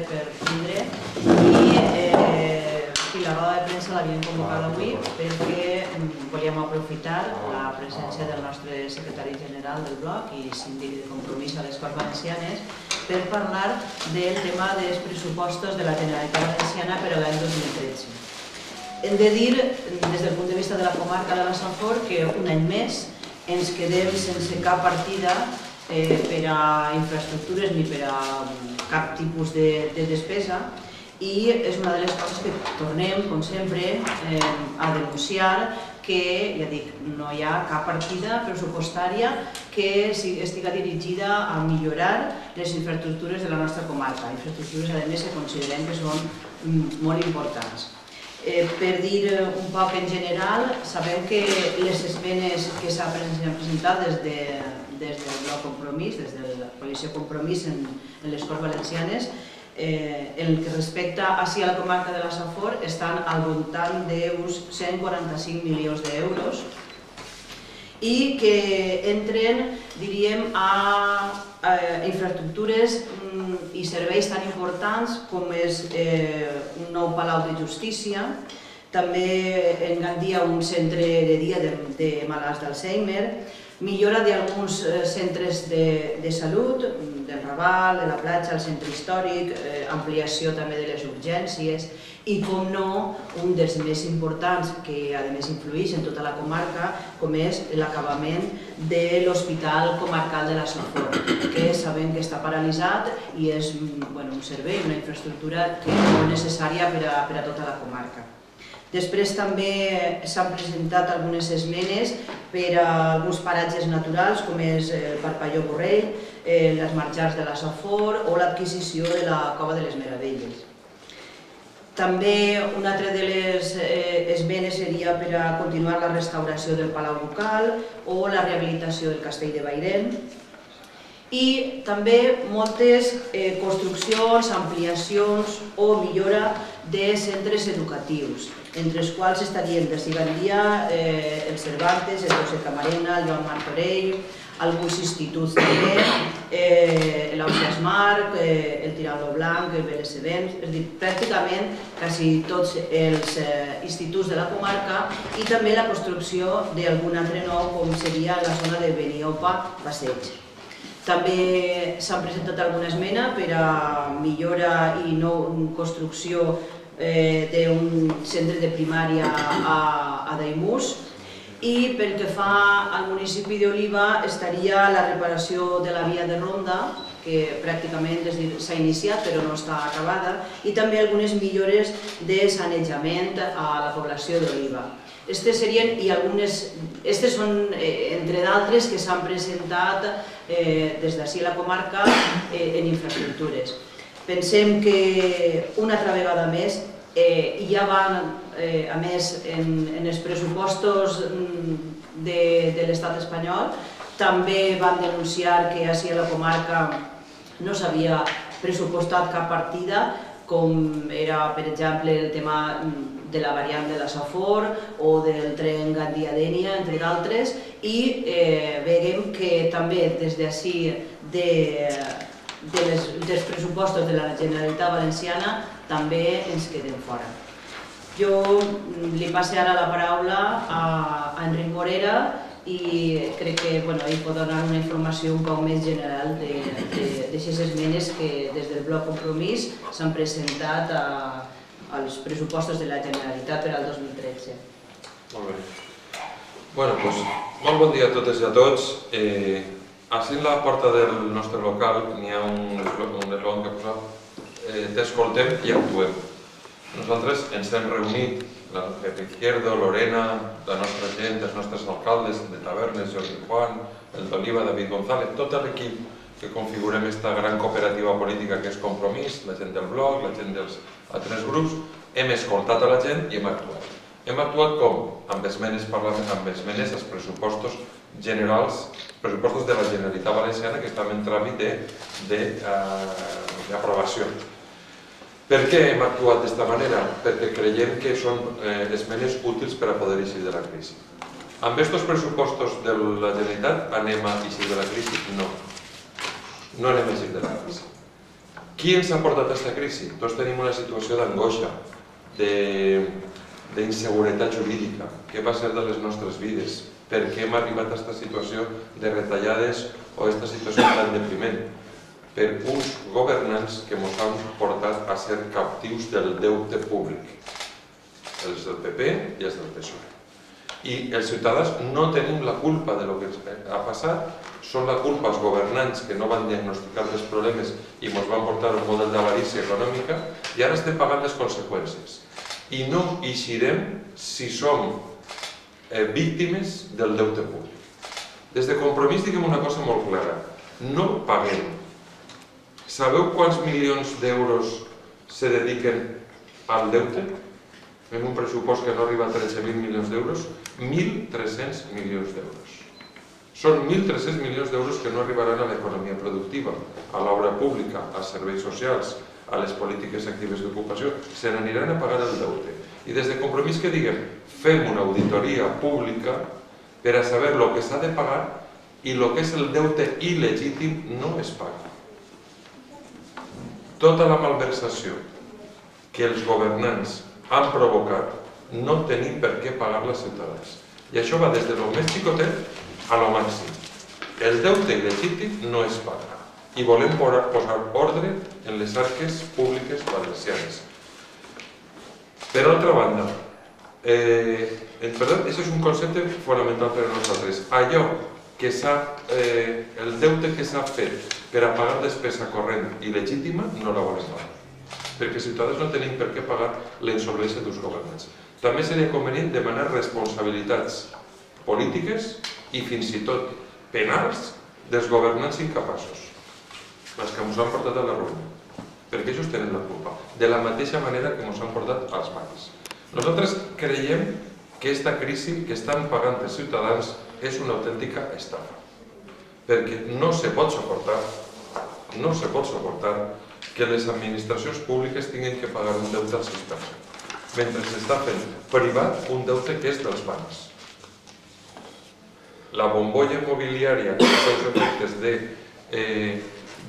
per tindre i la roda de premsa l'havíem convocat avui perquè volíem aprofitar la presència del nostre secretari general del bloc i síndic de Compromís a les Corts Valencianes per parlar del tema dels pressupostos de la Generalitat Valenciana per a l'any 2013. Hem de dir, des del punt de vista de la comarca de la Safor, que un any més ens quedem sense cap partida per a infraestructures ni per a cap tipus de despesa i és una de les coses que tornem, com sempre, a denunciar que, ja dic, no hi ha cap partida pressupostària que estigui dirigida a millorar les infraestructures de la nostra comarca, infraestructures, a més, que considerem que són molt importants. Per dir un poc en general, sabem que les esmenes que s'han presentat des del bloc Compromís, des de la coalició Compromís en les Corts Valencianes, en el que respecta a la comarca de la Safor, estan al voltant d'uns 145 milions d'euros i que entren, diríem, a infraestructures i serveis tan importants com és un nou Palau de Justícia, també en Gandia un centre de dia de malalts d'Alzheimer, millora d'alguns centres de salut, del Raval, de la platja, el centre històric, ampliació també de les urgències i, com no, un dels més importants que a més influeix en tota la comarca, com és l'acabament de l'Hospital Comarcal de la Safor, que sabem que està paralitzat i és un servei, una infraestructura que és molt necessària per a tota la comarca. Després també s'han presentat algunes esmenes per a alguns paratges naturals com és el Parpalló Borrell, les marjars de la Safor o l'adquisició de la Cova de les Meravelles. També una altra de les esmenes seria per a continuar la restauració del Palau Ducal o la rehabilitació del Castell de Bairén i també moltes construccions, ampliacions o millora de centres educatius, entre els quals estarien de Gandia, el Cervantes, el José Camarena, el Joan Martorell, alguns instituts també, l'Ausiàs Marc, el Tirano Blanc, el Belesebens, és a dir, pràcticament quasi tots els instituts de la comarca i també la construcció d'algun altre nou com seria la zona de Beniopa-Passeig. També s'han presentat alguna esmena per a millora i construcció d'un centre de primària a Daimús i pel que fa al municipi d'Oliva estaria la reparació de la via de ronda que pràcticament s'ha iniciat però no està acabada i també algunes millores de sanejament a la població d'Oliva. Aquestes serien i algunes, aquestes són entre d'altres que s'han presentat des d'ací a la comarca en infraestructures. Pensem que una altra vegada més ja van, a més, en els pressupostos de l'estat espanyol, també van denunciar que ací a la comarca no s'havia pressupostat cap partida, com era, per exemple, el tema de la variant de la Safor o del tren Gandia-Dénia, entre d'altres, i veiem que també des d'ací dels pressupostos de la Generalitat Valenciana també ens quedem fora. Jo li passo ara la paraula a Enric Morera i crec que ell pot donar una informació un poc més general d'aquestes esmenes que des del bloc Compromís s'han presentat als pressupostos de la Generalitat per al 2013. Molt bé. Doncs, molt bon dia a totes i a tots. Així en la porta del nostre local n'hi ha un eslògan que posa t'escoltem i actuem. Nosaltres ens hem reunit, la Pepe Izquierdo, Lorena, la nostra gent, els nostres alcaldes de Tavernes, Jordi Juan, el d'Oliva, David González, tot l'equip que configurem aquesta gran cooperativa política que és Compromís, la gent del bloc, la gent dels altres grups, hem escoltat a la gent i hem actuat. Hem actuat com? Amb esmenes als pressupostos generals, pressupostos de la Generalitat Valenciana que estan en tràmit d'aprovació. Per què hem actuat d'esta manera? Perquè creiem que són esmenes útils per a poder eixir de la crisi. Amb aquests pressupostos de la Generalitat anem a eixir de la crisi? No. No anem a eixir de la crisi. Qui ens ha portat a aquesta crisi? Tots tenim una situació d'angoixa, d'inseguretat jurídica. Què va ser de les nostres vides? Per què hem arribat a aquesta situació de retallades o a aquesta situació tan depriment? Per uns governants que ens han portat a ser captius del deute públic, els del PP i els del PSOE. I els ciutadans no tenim la culpa de lo que ha passat, són la culpa els governants que no van diagnosticar els problemes i ens van portar un model d'avarícia econòmica i ara estem pagant les conseqüències. I no eixirem si som víctimes del deute públic. Des de Compromís diguem una cosa molt clara, no paguem. Sabeu quants milions d'euros se dediquen al deute? En un pressupost que no arriba a 13.000 milions d'euros, 1.300 milions d'euros. Són 1.300 milions d'euros que no arribaran a l'economia productiva, a l'obra pública, als serveis socials, a les polítiques actives d'ocupació, se n'aniran a pagar el deute. I des de Compromís que diguem, fem una auditoria pública per a saber el que s'ha de pagar i el que és el deute il·legítim no es paga. Tota la malversació que els governants han provocat no tenim per què pagar-la als ciutadans. I això va des de lo més xicotet a lo màxim. El deute il·legítim no es paga i volem posar ordre en les arques públiques valencianes. Per altra banda, això és un concepte fonamental per a nosaltres. El deute que s'ha fet per a pagar despesa corrent i legítima no la volem pagar, perquè els ciutadans no tenim per què pagar la insolvència dels governants. També seria convenient demanar responsabilitats polítiques i fins i tot penals dels governants incapaços, els que ens han portat a la ruïna, perquè ells tenen la culpa, de la mateixa manera que ens han portat als bancs. Nosaltres creiem que aquesta crisi que estan pagant els ciutadans és una autèntica estafa, perquè no se pot suportar que les administracions públiques tinguin que pagar un deute al 6%, mentre s'està fent privat un deute que és dels bancs. La bombolla immobiliària, els seus efectes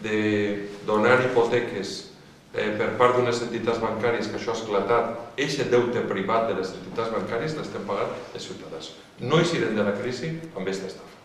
de donar hipoteques per part d'unes entitats bancàries, que això ha esclatat, aquest deute privat de les entitats bancàries l'estem pagant els ciutadans. No eixirem de la crisi amb aquesta estafa.